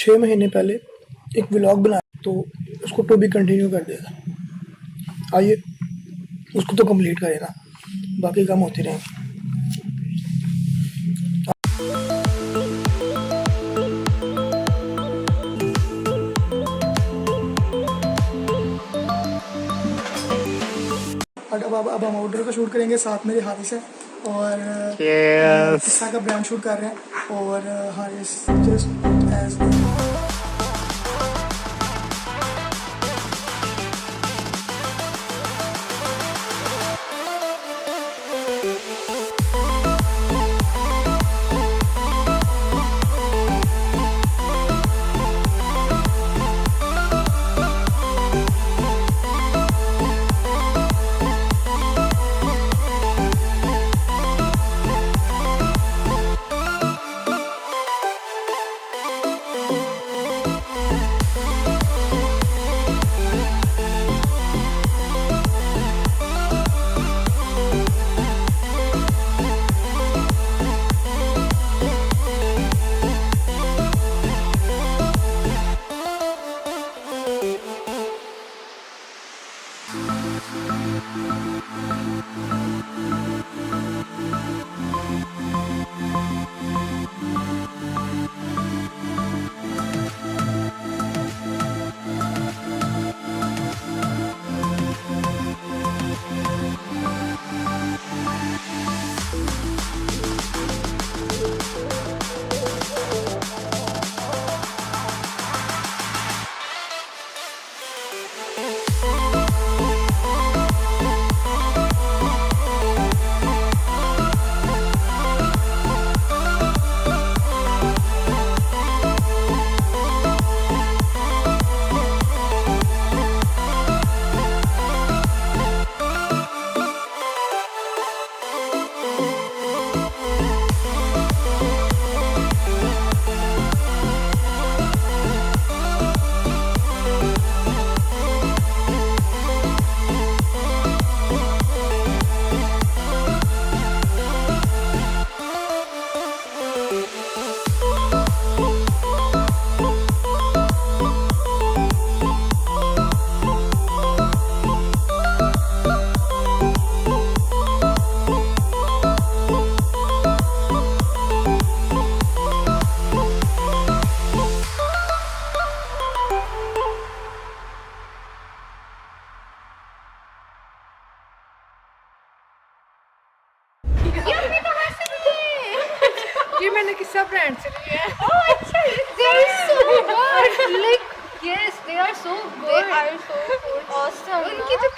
6 महीने पहले एक व्लॉग बनाया, तो उसको टू भी कंटिन्यू कर देगा। आइए उसको तो कंप्लीट करें ना, बाकी काम होते रहेंगे। अब हम आउटडोर का शूट करेंगे, साथ मेरे हारिस है और किस्सा का ब्रांड शूट कर रहे हैं और हारिस जस्ट एज ये मैंने किस्सा ब्रांड से लिया है। Oh, अच्छा, they are so good. Like, yes, they are so good. They are so good. Awesome. उनकी जो